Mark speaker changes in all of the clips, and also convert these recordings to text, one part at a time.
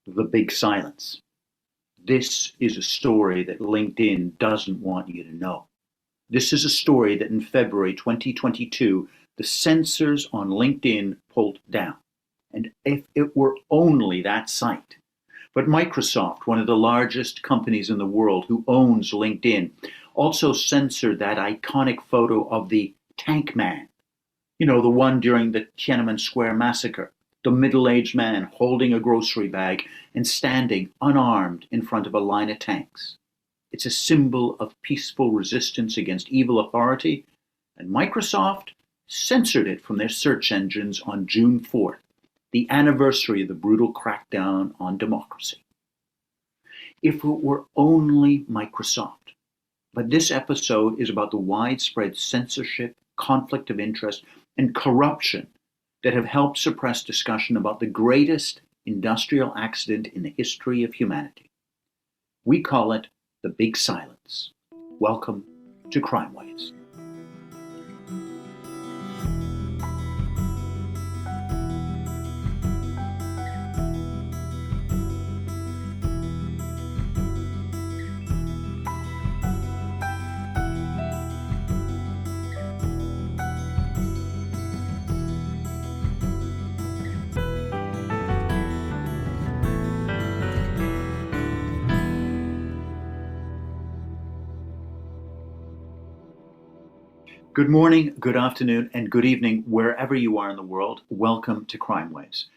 Speaker 1: The Big Silence. This is a story that LinkedIn doesn't want you to know. This is a story that in February 2022, the censors on LinkedIn pulled down. And if it were only that site. But Microsoft, one of the largest companies in the world who owns LinkedIn, also censored that iconic photo of the Tank Man. You know, the one during the Tiananmen Square massacre. The middle-aged man holding a grocery bag and standing unarmed in front of a line of tanks. It's a symbol of peaceful resistance against evil authority, and Microsoft censored it from their search engines on June 4th, the anniversary of the brutal crackdown on democracy. If it were only Microsoft. But this episode is about the widespread censorship, conflict of interest, and corruption that have helped suppress discussion about the greatest industrial accident in the history of humanity. We call it the Big Silence. Welcome to Crime Waves. Good morning, good afternoon, and good evening, wherever you are in the world. Welcome to Crime Waves.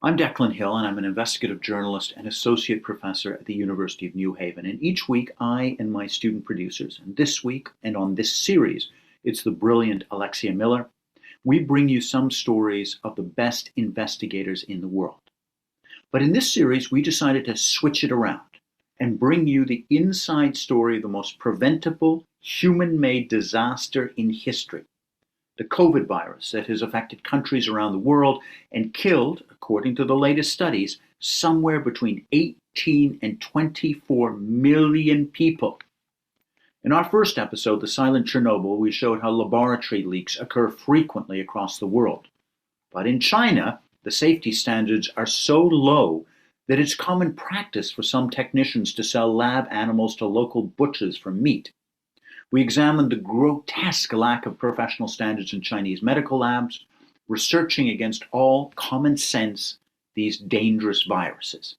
Speaker 1: I'm Declan Hill, and I'm an investigative journalist and associate professor at the University of New Haven. And each week, I and my student producers, and this week and on this series, it's the brilliant Alexia Miller, we bring you some stories of the best investigators in the world. But in this series, we decided to switch it around and bring you the inside story of the most preventable human-made disaster in history, the COVID virus that has affected countries around the world and killed, according to the latest studies, somewhere between 18 and 24 million people. In our first episode, the Silent Chernobyl, we showed how laboratory leaks occur frequently across the world. But in China, the safety standards are so low that it's common practice for some technicians to sell lab animals to local butchers for meat. We examined the grotesque lack of professional standards in Chinese medical labs, researching against all common sense these dangerous viruses.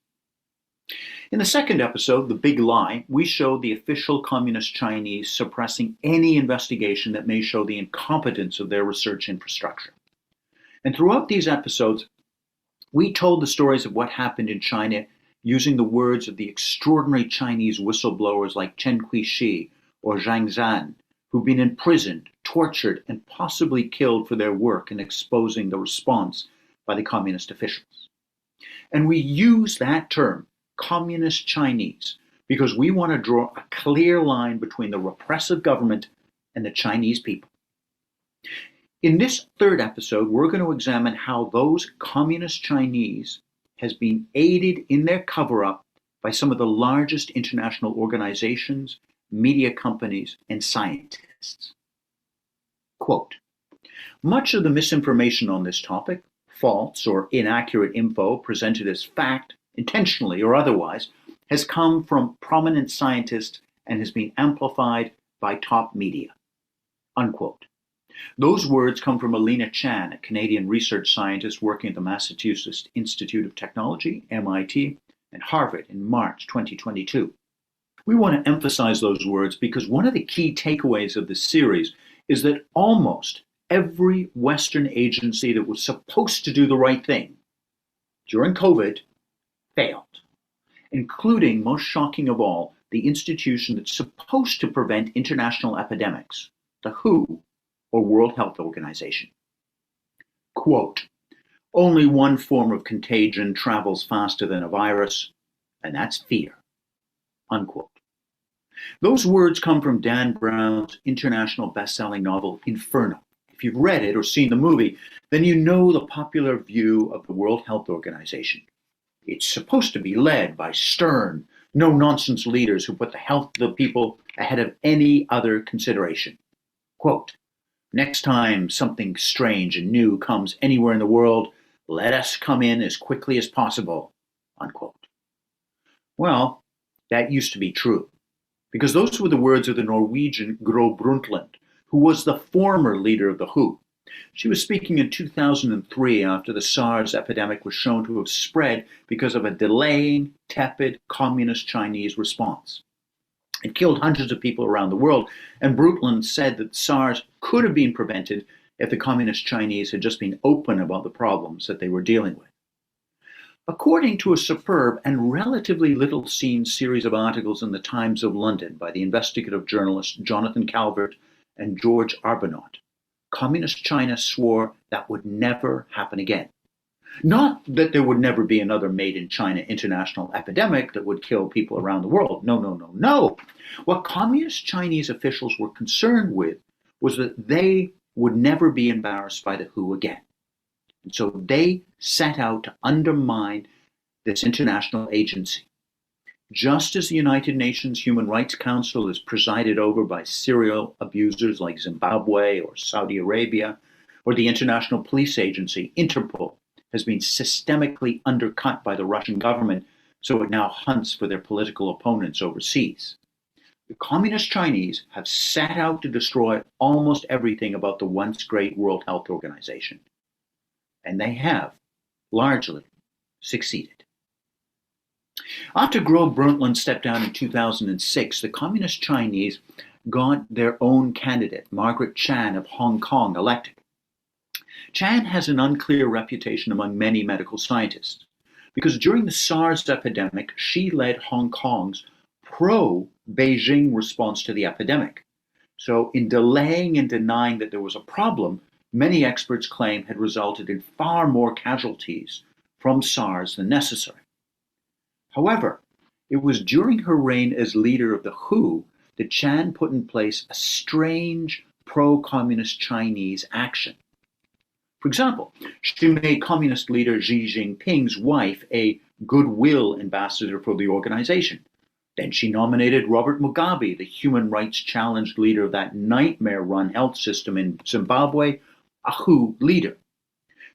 Speaker 1: In the second episode, The Big Lie, we showed the official Communist Chinese suppressing any investigation that may show the incompetence of their research infrastructure. And throughout these episodes, we told the stories of what happened in China using the words of the extraordinary Chinese whistleblowers like Chen Qiushi or Zhang Zhan, who've been imprisoned, tortured, and possibly killed for their work in exposing the response by the communist officials. And we use that term, Communist Chinese, because we want to draw a clear line between the repressive government and the Chinese people. In this third episode, we're going to examine how those Communist Chinese has been aided in their cover-up by some of the largest international organizations, media companies, and scientists. Quote, much of the misinformation on this topic, false or inaccurate info presented as fact, intentionally or otherwise, has come from prominent scientists and has been amplified by top media. Unquote. Those words come from Alina Chan, a Canadian research scientist working at the Massachusetts Institute of Technology, MIT, and Harvard in March 2022. We want to emphasize those words because one of the key takeaways of this series is that almost every Western agency that was supposed to do the right thing during COVID failed, including, most shocking of all, the institution that's supposed to prevent international epidemics, the WHO, or World Health Organization. Quote, only one form of contagion travels faster than a virus, and that's fear. Unquote. Those words come from Dan Brown's international best-selling novel, Inferno. If you've read it or seen the movie, then you know the popular view of the World Health Organization. It's supposed to be led by stern, no-nonsense leaders who put the health of the people ahead of any other consideration. Quote, next time something strange and new comes anywhere in the world, let us come in as quickly as possible. Unquote. Well, that used to be true, because those were the words of the Norwegian Gro Brundtland, who was the former leader of the WHO. She was speaking in 2003 after the SARS epidemic was shown to have spread because of a delaying, tepid, communist Chinese response. It killed hundreds of people around the world, and Brundtland said that SARS could have been prevented if the communist Chinese had just been open about the problems that they were dealing with. According to a superb and relatively little-seen series of articles in the Times of London by the investigative journalists Jonathan Calvert and George Arbuthnot, Communist China swore that would never happen again. Not that there would never be another made-in-China international epidemic that would kill people around the world. No, no, no, no. What Communist Chinese officials were concerned with was that they would never be embarrassed by the WHO again. And so they set out to undermine this international agency. Just as the United Nations Human Rights Council is presided over by serial abusers like Zimbabwe or Saudi Arabia, or the International Police Agency, Interpol, has been systemically undercut by the Russian government, so it now hunts for their political opponents overseas. The Communist Chinese have set out to destroy almost everything about the once great World Health Organization. And they have, largely, succeeded. After Gro Brundtland stepped down in 2006, the Communist Chinese got their own candidate, Margaret Chan of Hong Kong, elected. Chan has an unclear reputation among many medical scientists, because during the SARS epidemic, she led Hong Kong's pro-Beijing response to the epidemic. So in delaying and denying that there was a problem, many experts claim had resulted in far more casualties from SARS than necessary. However, it was during her reign as leader of the WHO that Chan put in place a strange pro-communist Chinese action. For example, she made communist leader Xi Jinping's wife a goodwill ambassador for the organization. Then she nominated Robert Mugabe, the human rights challenged leader of that nightmare-run health system in Zimbabwe, a WHO leader.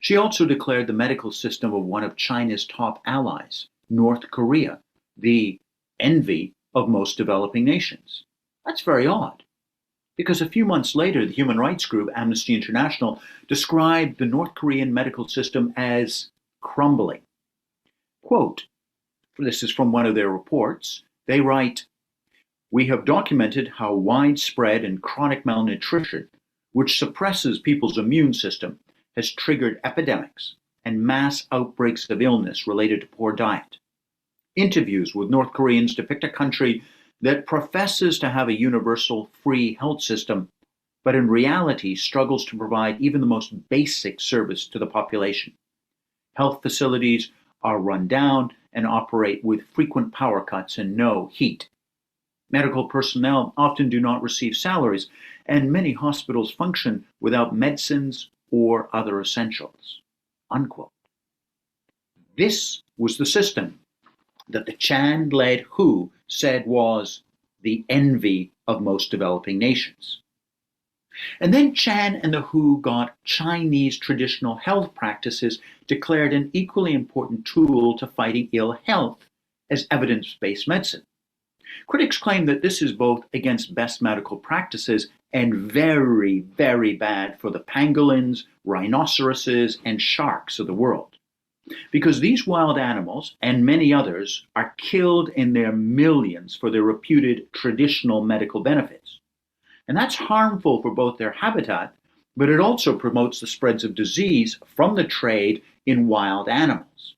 Speaker 1: She also declared the medical system of one of China's top allies, North Korea, the envy of most developing nations. That's very odd, because a few months later, the human rights group Amnesty International described the North Korean medical system as crumbling. Quote, this is from one of their reports, they write, "We have documented how widespread and chronic malnutrition, which suppresses people's immune system, has triggered epidemics and mass outbreaks of illness related to poor diet. Interviews with North Koreans depict a country that professes to have a universal free health system, but in reality struggles to provide even the most basic service to the population. Health facilities are run down and operate with frequent power cuts and no heat. Medical personnel often do not receive salaries, and many hospitals function without medicines or other essentials." Unquote. This was the system that the Chan-led WHO said was the envy of most developing nations. And then Chan and the WHO got Chinese traditional health practices declared an equally important tool to fighting ill health as evidence-based medicine. Critics claim that this is both against best medical practices and very, very bad for the pangolins, rhinoceroses, and sharks of the world. Because these wild animals, and many others, are killed in their millions for their reputed traditional medical benefits. And that's harmful for both their habitat, but it also promotes the spreads of disease from the trade in wild animals.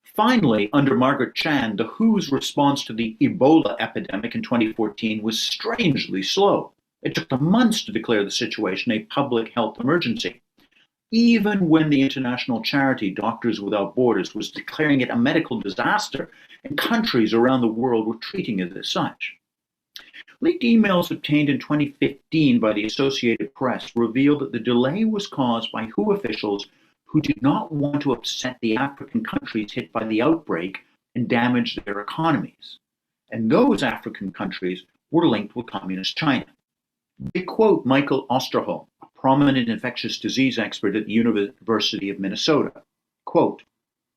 Speaker 1: Finally, under Margaret Chan, the WHO's response to the Ebola epidemic in 2014 was strangely slow. It took them months to declare the situation a public health emergency, even when the international charity Doctors Without Borders was declaring it a medical disaster, and countries around the world were treating it as such. Leaked emails obtained in 2015 by the Associated Press revealed that the delay was caused by WHO officials who did not want to upset the African countries hit by the outbreak and damage their economies. And those African countries were linked with Communist China. They quote Michael Osterholm, a prominent infectious disease expert at the University of Minnesota. Quote,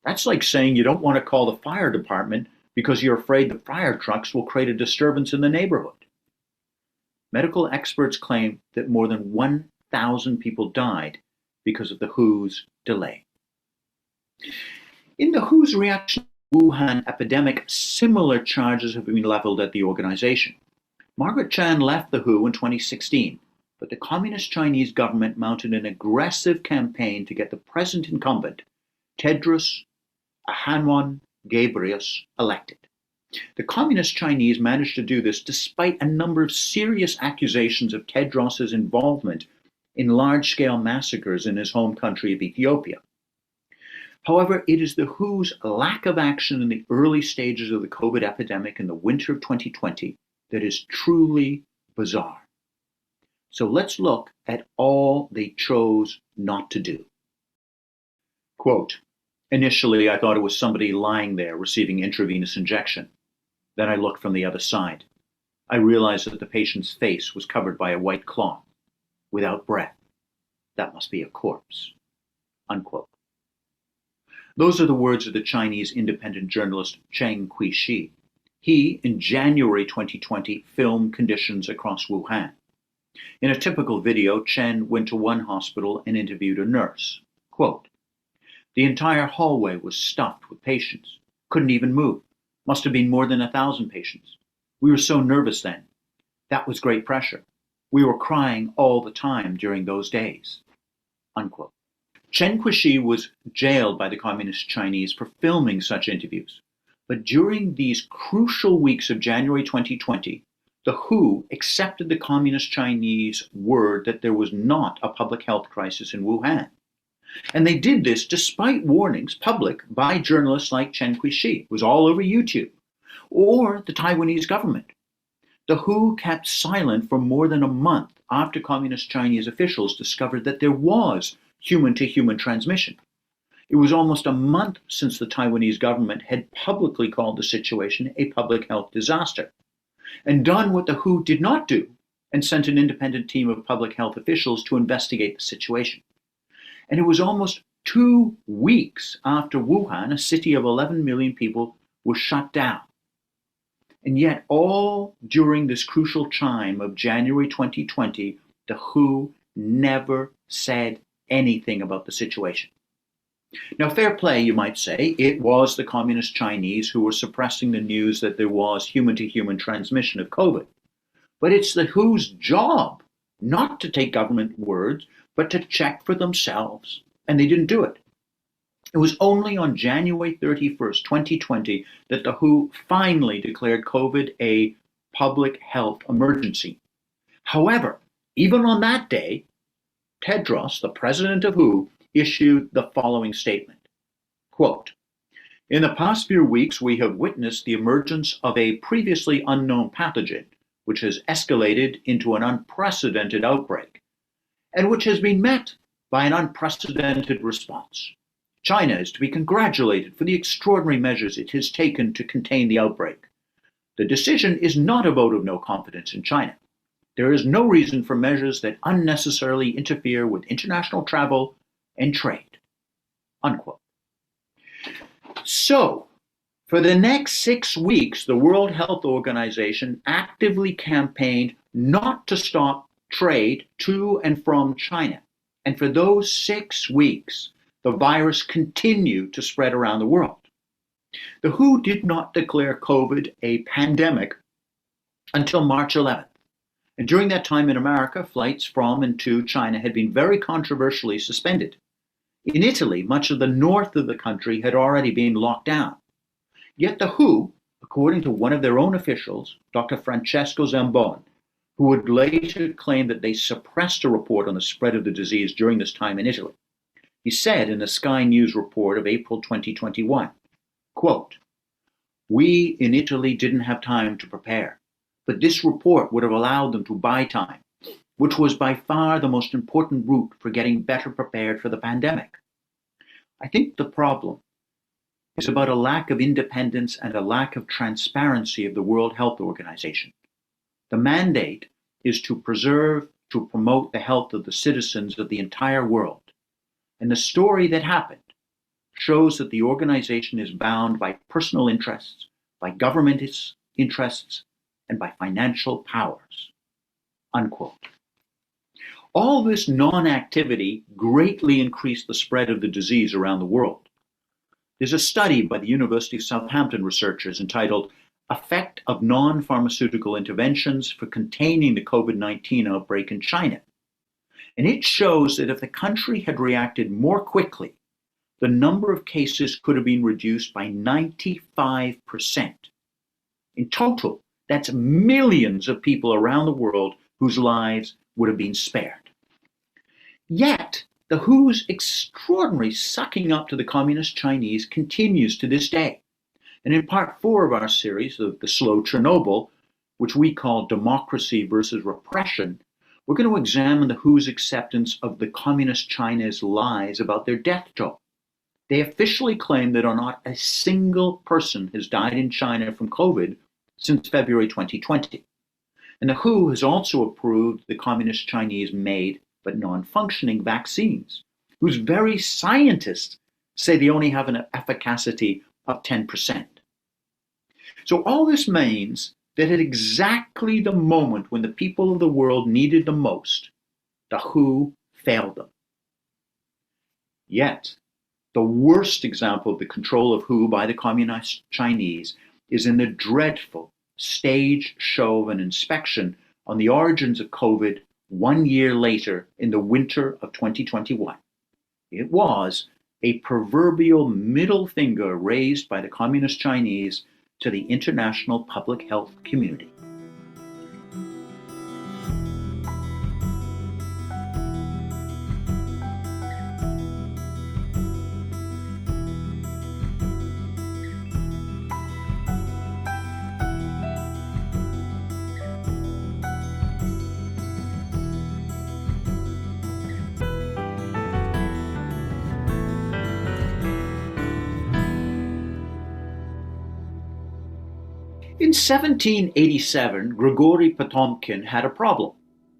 Speaker 1: "That's like saying you don't want to call the fire department because you're afraid the fire trucks will create a disturbance in the neighborhood. Medical experts claim that more than 1,000 people died because of the WHO's delay. In the WHO's reaction to the Wuhan epidemic, similar charges have been leveled at the organization. Margaret Chan left the WHO in 2016, but the Communist Chinese government mounted an aggressive campaign to get the present incumbent, Tedros Adhanom Ghebreyesus, elected. The Communist Chinese managed to do this despite a number of serious accusations of Tedros's involvement in large-scale massacres in his home country of Ethiopia. However, it is the WHO's lack of action in the early stages of the COVID epidemic in the winter of 2020 that is truly bizarre. So let's look at all they chose not to do. Quote, "Initially, I thought it was somebody lying there receiving intravenous injection. Then I looked from the other side. I realized that the patient's face was covered by a white cloth, without breath. That must be a corpse." Unquote. Those are the words of the Chinese independent journalist Chen Qiushi. He, in January 2020, filmed conditions across Wuhan. In a typical video, Chen went to one hospital and interviewed a nurse. Quote, "The entire hallway was stuffed with patients. Couldn't even move. Must have been more than 1,000 patients. We were so nervous then. That was great pressure. We were crying all the time during those days." Unquote. Chen Qiushi was jailed by the Communist Chinese for filming such interviews. But during these crucial weeks of January 2020, the WHO accepted the Communist Chinese word that there was not a public health crisis in Wuhan. And they did this despite warnings public by journalists like Chen Qiushi. It was all over YouTube. Or the Taiwanese government. The WHO kept silent for more than a month after Communist Chinese officials discovered that there was human-to-human transmission. It was almost a month since the Taiwanese government had publicly called the situation a public health disaster, and done what the WHO did not do, and sent an independent team of public health officials to investigate the situation. And it was almost 2 weeks after Wuhan, a city of 11 million people, was shut down. And yet, all during this crucial time of January 2020, the WHO never said anything about the situation. Now, fair play, you might say. It was the Communist Chinese who were suppressing the news that there was human-to-human transmission of COVID. But it's the WHO's job not to take government words, but to check for themselves. And they didn't do it. It was only on January 31st, 2020, that the WHO finally declared COVID a public health emergency. However, even on that day, Tedros, the president of WHO, issued the following statement. Quote, "In the past few weeks, we have witnessed the emergence of a previously unknown pathogen, which has escalated into an unprecedented outbreak, and which has been met by an unprecedented response. China is to be congratulated for the extraordinary measures it has taken to contain the outbreak. The decision is not a vote of no confidence in China. There is no reason for measures that unnecessarily interfere with international travel and trade." Unquote. So, for the next 6 weeks, the World Health Organization actively campaigned not to stop trade to and from China. And for those 6 weeks, the virus continued to spread around the world. The WHO did not declare COVID a pandemic until March 11th. And during that time in America, flights from and to China had been very controversially suspended. In Italy, much of the north of the country had already been locked down. Yet the WHO, according to one of their own officials, Dr. Francesco Zambon, who would later claim that they suppressed a report on the spread of the disease during this time in Italy, he said in a Sky News report of April 2021, quote, "We in Italy didn't have time to prepare, but this report would have allowed them to buy time, which was by far the most important route for getting better prepared for the pandemic." I think the problem is about a lack of independence and a lack of transparency of the World Health Organization. The mandate is to promote the health of the citizens of the entire world. And the story that happened shows that the organization is bound by personal interests, by government interests, and by financial powers. Unquote. All this non-activity greatly increased the spread of the disease around the world. There's a study by the University of Southampton researchers entitled Effect of Non-Pharmaceutical Interventions for Containing the COVID-19 Outbreak in China. And it shows that if the country had reacted more quickly, the number of cases could have been reduced by 95%. In total, that's millions of people around the world whose lives would have been spared. Yet, the WHO's extraordinary sucking up to the Communist Chinese continues to this day. And in part 4 of our series, The Slow Chernobyl, which we call Democracy versus Repression, we're going to examine the WHO's acceptance of the Communist China's lies about their death toll. They officially claim that not a single person has died in China from COVID since February 2020. And the WHO has also approved the Communist Chinese made but non-functioning vaccines, whose very scientists say they only have an efficacy of 10%. So all this means that at exactly the moment when the people of the world needed the most, the WHO failed them. Yet, the worst example of the control of WHO by the Communist Chinese is in the dreadful staged show of an inspection on the origins of COVID 1 year later in the winter of 2021. It was a proverbial middle finger raised by the Communist Chinese to the international public health community. In 1787, Grigory Potomkin had a problem.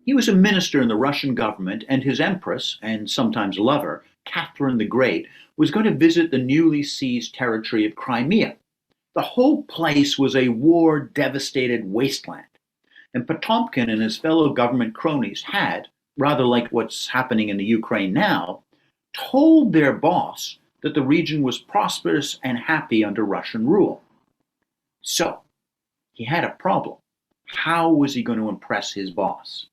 Speaker 1: He was a minister in the Russian government, and his empress, and sometimes lover, Catherine the Great, was going to visit the newly seized territory of Crimea. The whole place was a war-devastated wasteland, and Potomkin and his fellow government cronies had, rather like what's happening in the Ukraine now, told their boss that the region was prosperous and happy under Russian rule. So, he had a problem. How was he going to impress his boss?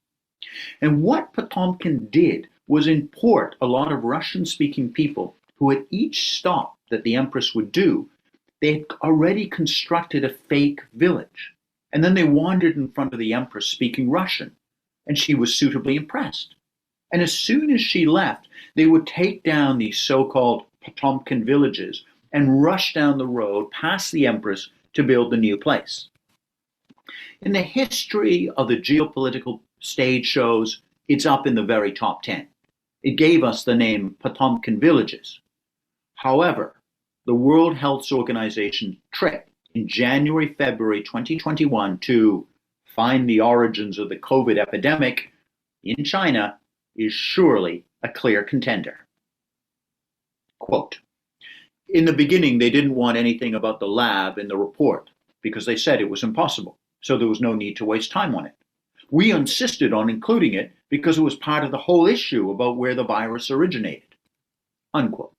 Speaker 1: And what Potomkin did was import a lot of Russian-speaking people who at each stop that the empress would do, they had already constructed a fake village. And then they wandered in front of the empress speaking Russian, and she was suitably impressed. And as soon as she left, they would take down these so-called Potomkin villages and rush down the road past the empress to build the new place. In the history of the geopolitical stage shows, it's up in the very top 10. It gave us the name Potomkin villages. However, the World Health Organization trip in January-February 2021 to find the origins of the COVID epidemic in China is surely a clear contender. Quote, in the beginning, they didn't want anything about the lab in the report because they said it was impossible, so there was no need to waste time on it. We insisted on including it because it was part of the whole issue about where the virus originated. Unquote.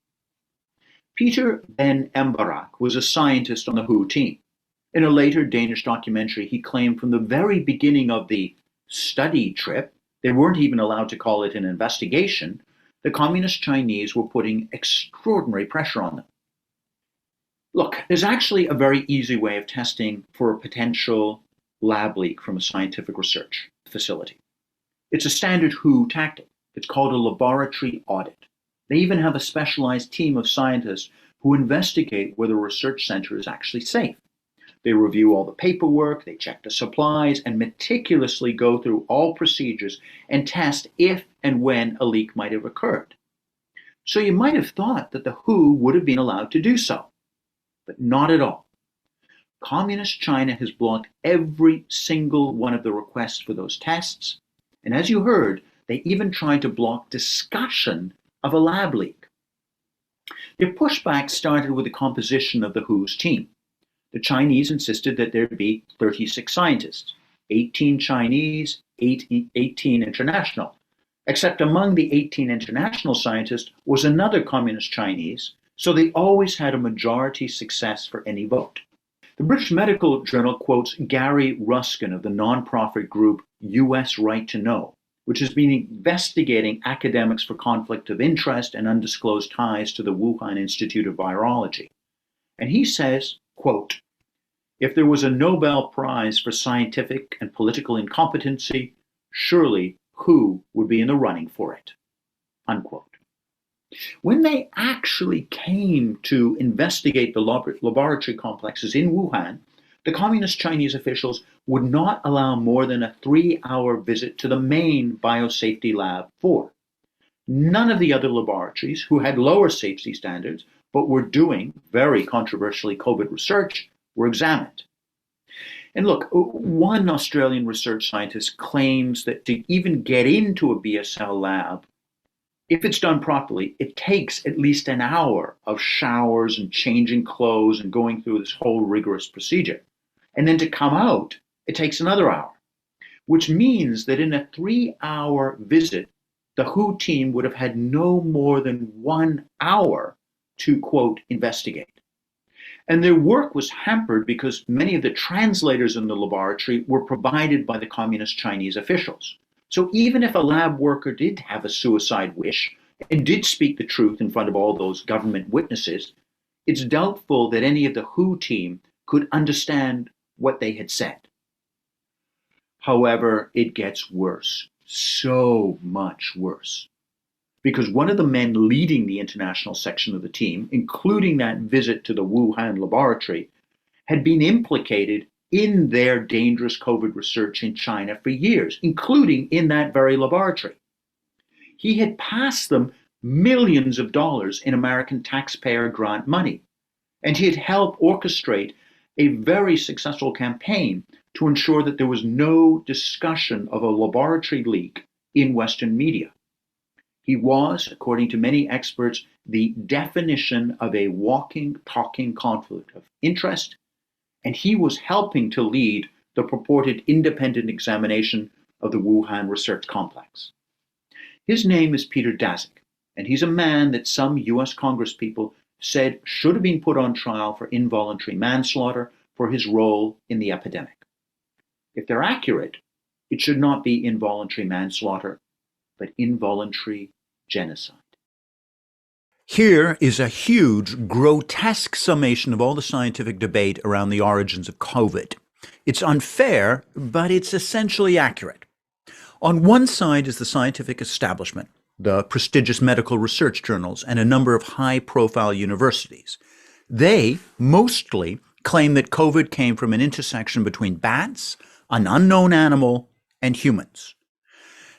Speaker 1: Peter Ben Embarak was a scientist on the WHO team. In a later Danish documentary, he claimed from the very beginning of the study trip, they weren't even allowed to call it an investigation, the Communist Chinese were putting extraordinary pressure on them. Look, there's actually a very easy way of testing for a potential lab leak from a scientific research facility. It's a standard WHO tactic. It's called a laboratory audit. They even have a specialized team of scientists who investigate whether a research center is actually safe. They review all the paperwork, they check the supplies, and meticulously go through all procedures and test if and when a leak might have occurred. So you might have thought that the WHO would have been allowed to do so, but not at all. Communist China has blocked every single one of the requests for those tests, and as you heard, they even tried to block discussion of a lab leak. Their pushback started with the composition of the WHO's team. The Chinese insisted that there be 36 scientists, 18 Chinese, 18 international. Except among the 18 international scientists was another communist Chinese, so they always had a majority success for any vote. The British Medical Journal quotes Gary Ruskin of the nonprofit group US Right to Know, which has been investigating academics for conflict of interest and undisclosed ties to the Wuhan Institute of Virology. And he says, quote, "If there was a Nobel Prize for scientific and political incompetency, surely WHO would be in the running for it," unquote. When they actually came to investigate the laboratory complexes in Wuhan, the communist Chinese officials would not allow more than a 3-hour visit to the main biosafety lab 4. None of the other laboratories, who had lower safety standards but were doing, very controversially, COVID research, were examined. And look, one Australian research scientist claims that to even get into a BSL lab, if it's done properly, it takes at least an hour of showers and changing clothes and going through this whole rigorous procedure. And then to come out, it takes another hour, which means that in a 3-hour visit, the WHO team would have had no more than 1 hour to, quote, investigate. And their work was hampered because many of the translators in the laboratory were provided by the communist Chinese officials. So even if a lab worker did have a suicide wish and did speak the truth in front of all those government witnesses, it's doubtful that any of the WHO team could understand what they had said. However, it gets worse, so much worse. Because one of the men leading the international section of the team, including that visit to the Wuhan laboratory, had been implicated in their dangerous COVID research in China for years, including in that very laboratory. He had passed them millions of dollars in American taxpayer grant money, and he had helped orchestrate a very successful campaign to ensure that there was no discussion of a laboratory leak in Western media. He was, according to many experts, the definition of a walking, talking conflict of interest, and he was helping to lead the purported independent examination of the Wuhan research complex. His name is Peter Daszak, and he's a man that some US Congresspeople said should have been put on trial for involuntary manslaughter for his role in the epidemic. If they're accurate, it should not be involuntary manslaughter, but involuntary genocide. Here is a huge, grotesque summation of all the scientific debate around the origins of COVID. It's unfair, but it's essentially accurate. On one side is the scientific establishment, the prestigious medical research journals, and a number of high-profile universities. They mostly claim that COVID came from an intersection between bats, an unknown animal, and humans.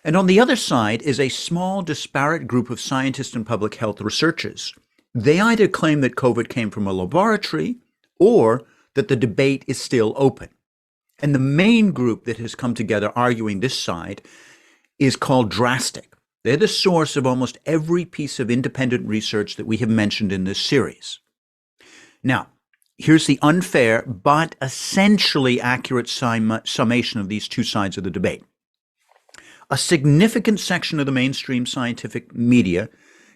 Speaker 1: And on the other side is a small, disparate group of scientists and public health researchers. They either claim that COVID came from a laboratory or that the debate is still open. And the main group that has come together arguing this side is called Drastic. They're the source of almost every piece of independent research that we have mentioned in this series. Now, here's the unfair but essentially accurate summation of these two sides of the debate. A significant section of the mainstream scientific media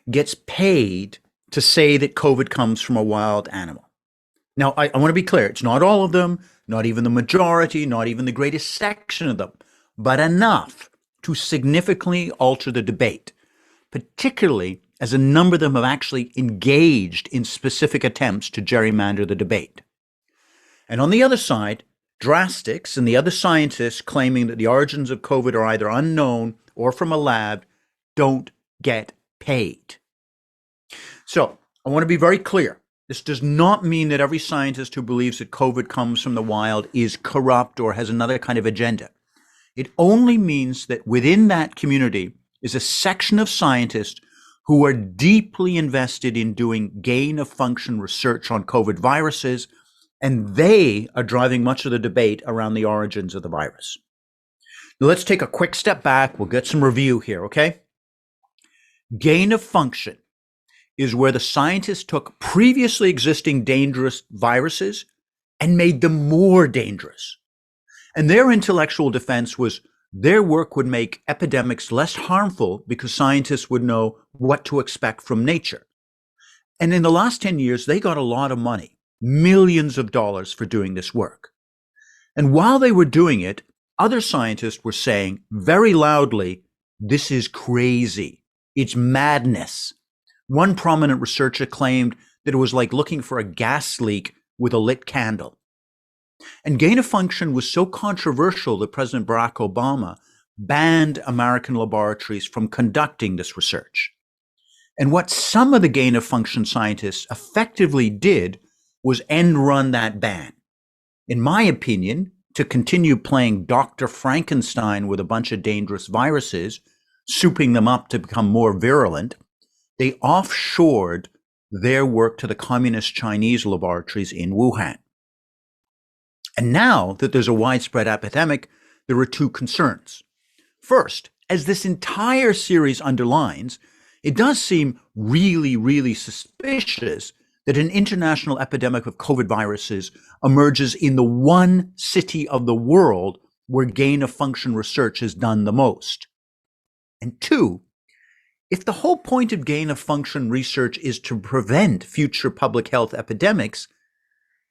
Speaker 1: gets paid to say that COVID comes from a wild animal. Now, I want to be clear. It's not all of them, not even the majority, not even the greatest section of them, but enough to significantly alter the debate, particularly as a number of them have actually engaged in specific attempts to gerrymander the debate. And on the other side, Drastics and the other scientists claiming that the origins of COVID are either unknown or from a lab don't get paid. So I want to be very clear. This does not mean that every scientist who believes that COVID comes from the wild is corrupt or has another kind of agenda. It only means that within that community is a section of scientists who are deeply invested in doing gain-of-function research on COVID viruses, and they are driving much of the debate around the origins of the virus. Now let's take a quick step back. We'll get some review here, okay? Gain of function is where the scientists took previously existing dangerous viruses and made them more dangerous. And their intellectual defense was their work would make epidemics less harmful because scientists would know what to expect from nature. And in the last 10 years, they got a lot of money, millions of dollars for doing this work. And while they were doing it, other scientists were saying very loudly, this is crazy. It's madness. One prominent researcher claimed that it was like looking for a gas leak with a lit candle. And gain of function was so controversial that President Barack Obama banned American laboratories from conducting this research. And what some of the gain of function scientists effectively did was end run that ban. In my opinion, to continue playing Dr. Frankenstein with a bunch of dangerous viruses, souping them up to become more virulent, they offshored their work to the communist Chinese laboratories in Wuhan. And now that there's a widespread epidemic, there are two concerns. First, as this entire series underlines, it does seem really, really suspicious that an international epidemic of COVID viruses emerges in the one city of the world where gain of function research is done the most. And two, if the whole point of gain of function research is to prevent future public health epidemics,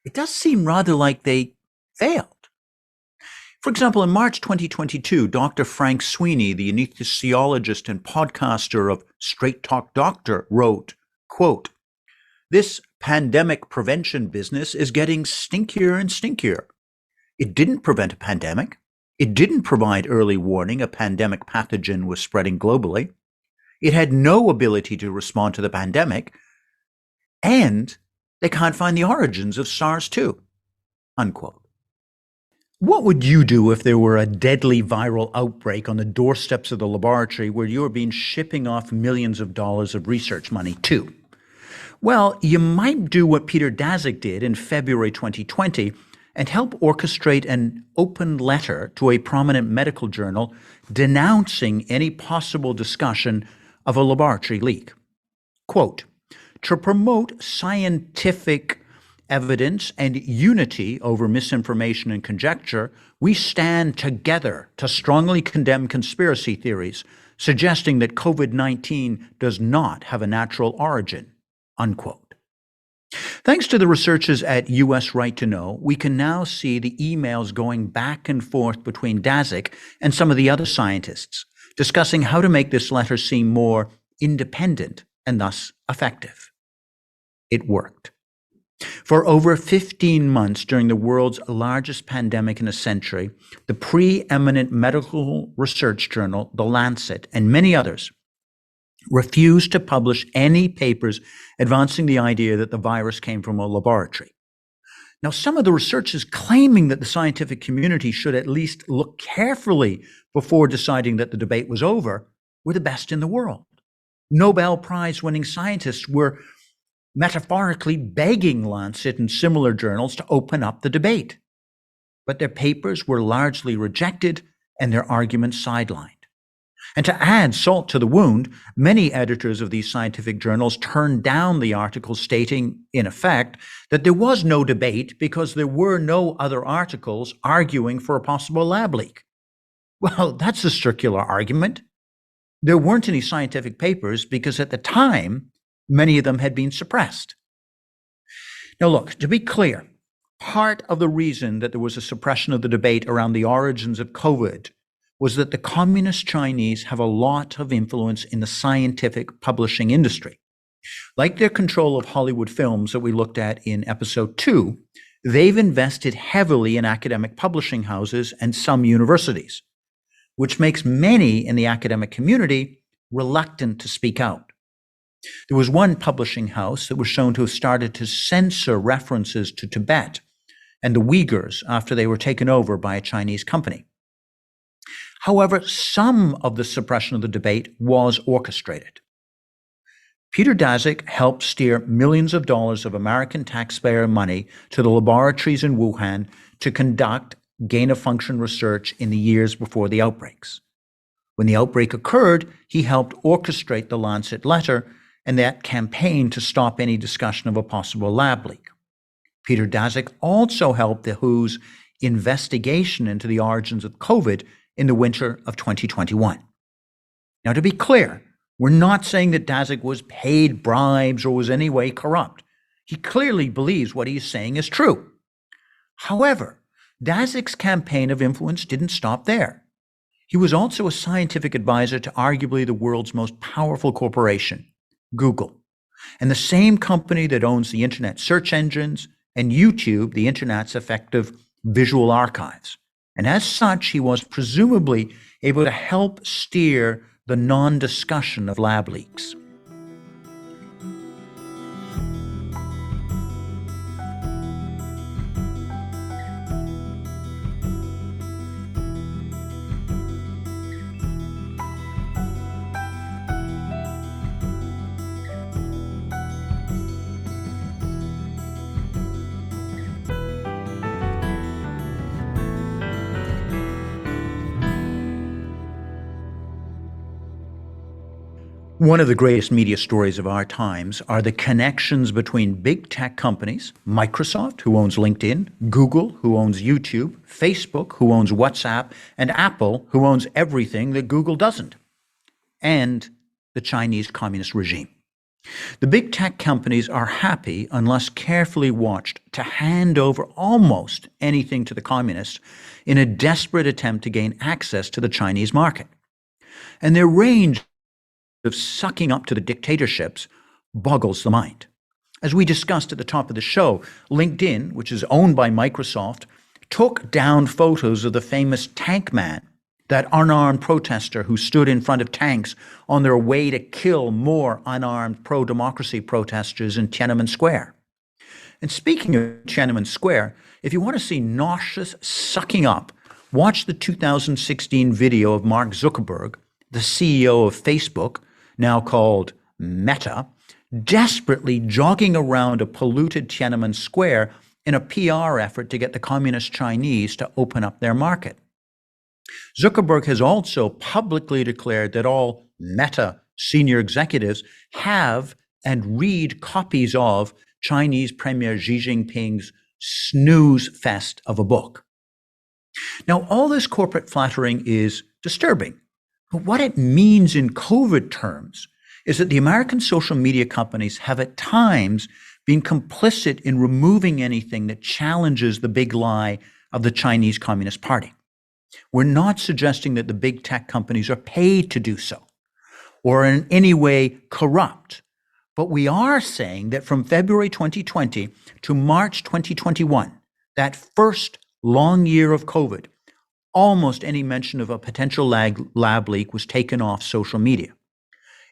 Speaker 1: it does seem rather like they failed. For example, in March 2022, Dr. Frank Sweeney, the anesthesiologist and podcaster of Straight Talk Doctor, wrote, quote, "This pandemic prevention business is getting stinkier and stinkier. It didn't prevent a pandemic. It didn't provide early warning a pandemic pathogen was spreading globally. It had no ability to respond to the pandemic, and they can't find the origins of SARS-2, unquote. What would you do if there were a deadly viral outbreak on the doorsteps of the laboratory where you were being shipping off millions of dollars of research money to? Well, you might do what Peter Daszak did in February 2020 and help orchestrate an open letter to a prominent medical journal denouncing any possible discussion of a laboratory leak. Quote, "To promote scientific evidence and unity over misinformation and conjecture, we stand together to strongly condemn conspiracy theories suggesting that COVID-19 does not have a natural origin," unquote. Thanks to the researchers at US Right to Know, we can now see the emails going back and forth between Daszak and some of the other scientists, discussing how to make this letter seem more independent and thus effective. It worked. For over 15 months during the world's largest pandemic in a century, the preeminent medical research journal, The Lancet, and many others refused to publish any papers advancing the idea that the virus came from a laboratory. Now, some of the researchers claiming that the scientific community should at least look carefully before deciding that the debate was over were the best in the world. Nobel Prize-winning scientists were metaphorically begging Lancet and similar journals to open up the debate. But their papers were largely rejected and their arguments sidelined. And to add salt to the wound, many editors of these scientific journals turned down the articles stating, in effect, that there was no debate because there were no other articles arguing for a possible lab leak. Well, that's a circular argument. There weren't any scientific papers because at the time, many of them had been suppressed. Now look, to be clear, part of the reason that there was a suppression of the debate around the origins of COVID was that the communist Chinese have a lot of influence in the scientific publishing industry. Like their control of Hollywood films that we looked at in episode 2, they've invested heavily in academic publishing houses and some universities, which makes many in the academic community reluctant to speak out. There was one publishing house that was shown to have started to censor references to Tibet and the Uyghurs after they were taken over by a Chinese company. However, some of the suppression of the debate was orchestrated. Peter Daszak helped steer millions of dollars of American taxpayer money to the laboratories in Wuhan to conduct gain-of-function research in the years before the outbreaks. When the outbreak occurred, he helped orchestrate the Lancet letter and that campaign to stop any discussion of a possible lab leak.
Speaker 2: Peter Daszak also helped the WHO's investigation into the origins of COVID in the winter of 2021. Now, to be clear, we're not saying that Daszak was paid bribes or was in any way corrupt. He clearly believes what he's saying is true. However, Daszak's campaign of influence didn't stop there. He was also a scientific advisor to arguably the world's most powerful corporation, Google, and the same company that owns the internet search engines and YouTube, the internet's effective visual archives. And as such, he was presumably able to help steer the non-discussion of lab leaks. One of the greatest media stories of our times are the connections between big tech companies, Microsoft, who owns LinkedIn, Google, who owns YouTube, Facebook, who owns WhatsApp, and Apple, who owns everything that Google doesn't, and the Chinese communist regime. The big tech companies are happy, unless carefully watched, to hand over almost anything to the communists in a desperate attempt to gain access to the Chinese market. And their range of sucking up to the dictatorships boggles the mind. As we discussed at the top of the show, LinkedIn, which is owned by Microsoft, took down photos of the famous tank man, that unarmed protester who stood in front of tanks on their way to kill more unarmed pro-democracy protesters in Tiananmen Square. And speaking of Tiananmen Square, if you want to see nauseous sucking up, watch the 2016 video of Mark Zuckerberg, the CEO of Facebook, now called Meta, desperately jogging around a polluted Tiananmen Square in a PR effort to get the communist Chinese to open up their market. Zuckerberg has also publicly declared that all Meta senior executives have and read copies of Chinese Premier Xi Jinping's snooze fest of a book. Now, all this corporate flattering is disturbing. But what it means in COVID terms is that the American social media companies have at times been complicit in removing anything that challenges the big lie of the Chinese Communist Party. We're not suggesting that the big tech companies are paid to do so or in any way corrupt, but we are saying that from February 2020 to March 2021, that first long year of COVID, almost any mention of a potential lab leak was taken off social media.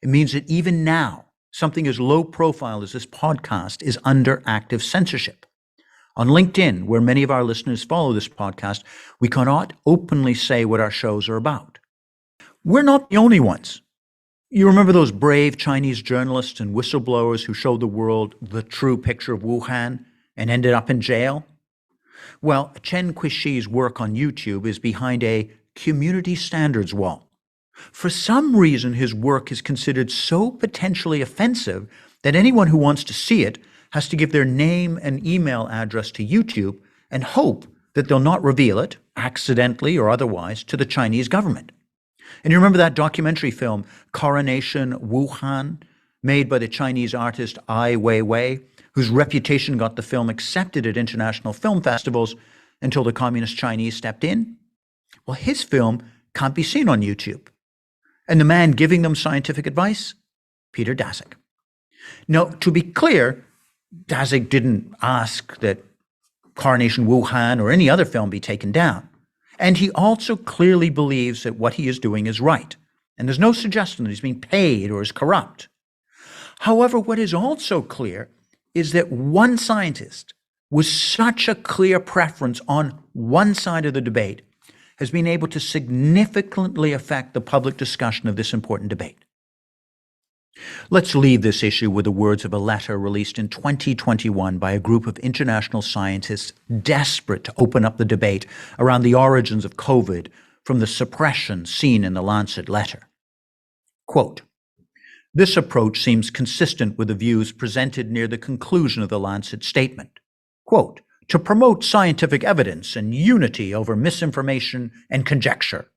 Speaker 2: It means that even now, something as low profile as this podcast is under active censorship. On LinkedIn, where many of our listeners follow this podcast, we cannot openly say what our shows are about. We're not the only ones. You remember those brave Chinese journalists and whistleblowers who showed the world the true picture of Wuhan and ended up in jail? Well, Chen Qiushi's work on YouTube is behind a community standards wall. For some reason, his work is considered so potentially offensive that anyone who wants to see it has to give their name and email address to YouTube and hope that they'll not reveal it, accidentally or otherwise, to the Chinese government. And you remember that documentary film, Coronation Wuhan, made by the Chinese artist Ai Weiwei, whose reputation got the film accepted at international film festivals until the communist Chinese stepped in? Well, his film can't be seen on YouTube. And the man giving them scientific advice? Peter Daszak. Now, to be clear, Daszak didn't ask that Coronation Wuhan or any other film be taken down. And he also clearly believes that what he is doing is right. And there's no suggestion that he's being paid or is corrupt. However, what is also clear is that one scientist with such a clear preference on one side of the debate has been able to significantly affect the public discussion of this important debate. Let's leave this issue with the words of a letter released in 2021 by a group of international scientists desperate to open up the debate around the origins of COVID from the suppression seen in the Lancet letter. Quote, "This approach seems consistent with the views presented near the conclusion of the Lancet statement. quote, to promote scientific evidence and unity over misinformation and conjecture,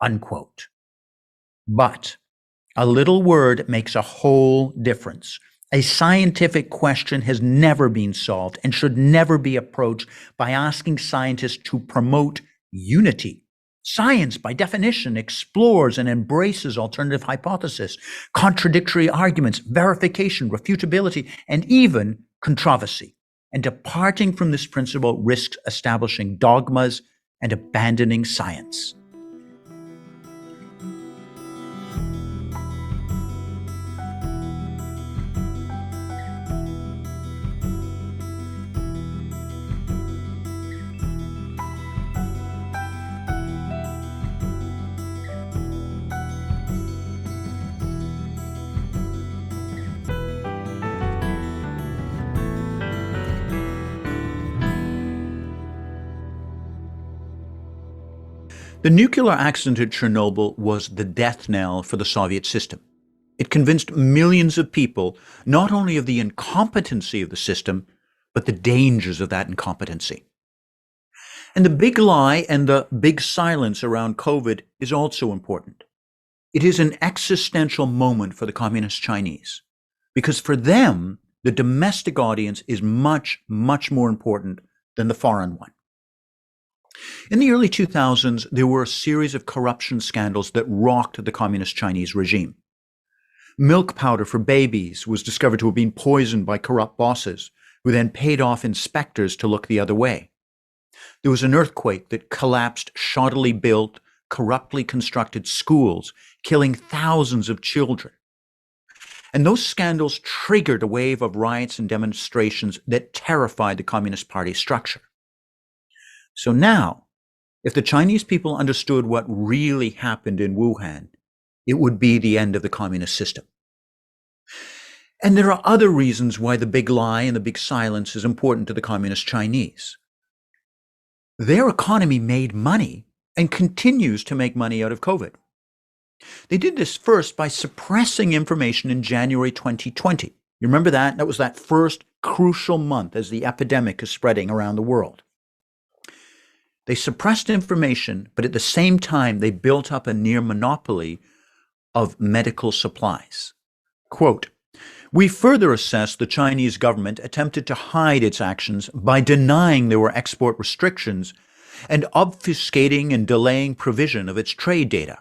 Speaker 2: unquote. But a little word makes a whole difference. A scientific question has never been solved and should never be approached by asking scientists to promote unity. Science, by definition, explores and embraces alternative hypotheses, contradictory arguments, verification, refutability, and even controversy. And departing from this principle risks establishing dogmas and abandoning science. The nuclear accident at Chernobyl was the death knell for the Soviet system. It convinced millions of people not only of the incompetency of the system, but the dangers of that incompetency. And the big lie and the big silence around COVID is also important. It is an existential moment for the Communist Chinese, because for them, the domestic audience is much, much more important than the foreign one. In the early 2000s, there were a series of corruption scandals that rocked the Communist Chinese regime. Milk powder for babies was discovered to have been poisoned by corrupt bosses, who then paid off inspectors to look the other way. There was an earthquake that collapsed shoddily built, corruptly constructed schools, killing thousands of children. And those scandals triggered a wave of riots and demonstrations that terrified the Communist Party structure. So now, if the Chinese people understood what really happened in Wuhan, it would be the end of the communist system. And there are other reasons why the big lie and the big silence is important to the Communist Chinese. Their economy made money and continues to make money out of COVID. They did this first by suppressing information in January 2020. You remember that? That was that first crucial month as the epidemic is spreading around the world. They suppressed information, but at the same time, they built up a near monopoly of medical supplies. Quote, we further assess the Chinese government attempted to hide its actions by denying there were export restrictions and obfuscating and delaying provision of its trade data,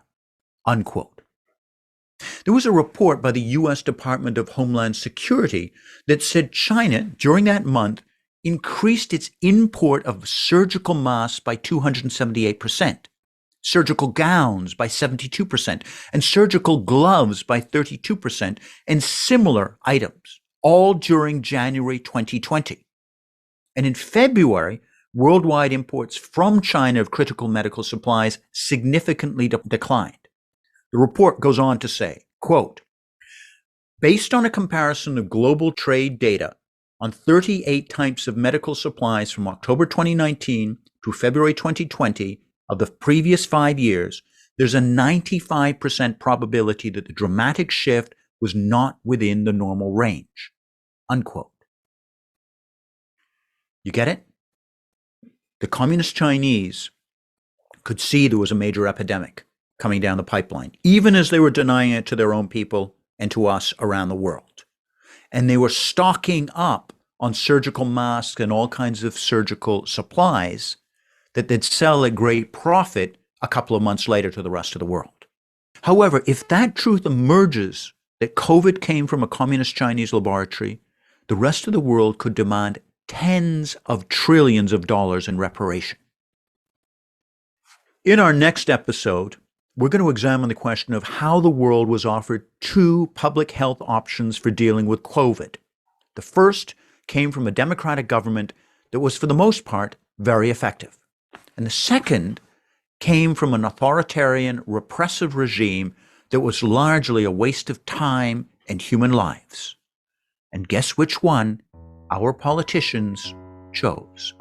Speaker 2: unquote. There was a report by the U.S. Department of Homeland Security that said China, during that month, increased its import of surgical masks by 278%, surgical gowns by 72%, and surgical gloves by 32%, and similar items, all during January 2020. And in February, worldwide imports from China of critical medical supplies significantly declined. The report goes on to say, quote, based on a comparison of global trade data on 38 types of medical supplies from October 2019 to February 2020 of the previous 5 years, there's a 95% probability that the dramatic shift was not within the normal range, unquote. You get it? The Communist Chinese could see there was a major epidemic coming down the pipeline, even as they were denying it to their own people and to us around the world. And they were stocking up on surgical masks and all kinds of surgical supplies that they'd sell at great profit a couple of months later to the rest of the world. However, if that truth emerges that COVID came from a communist Chinese laboratory, the rest of the world could demand tens of trillions of dollars in reparation. In our next episode, we're going to examine the question of how the world was offered two public health options for dealing with COVID. The first came from a democratic government that was, for the most part, very effective. And the second came from an authoritarian, repressive regime that was largely a waste of time and human lives. And guess which one our politicians chose?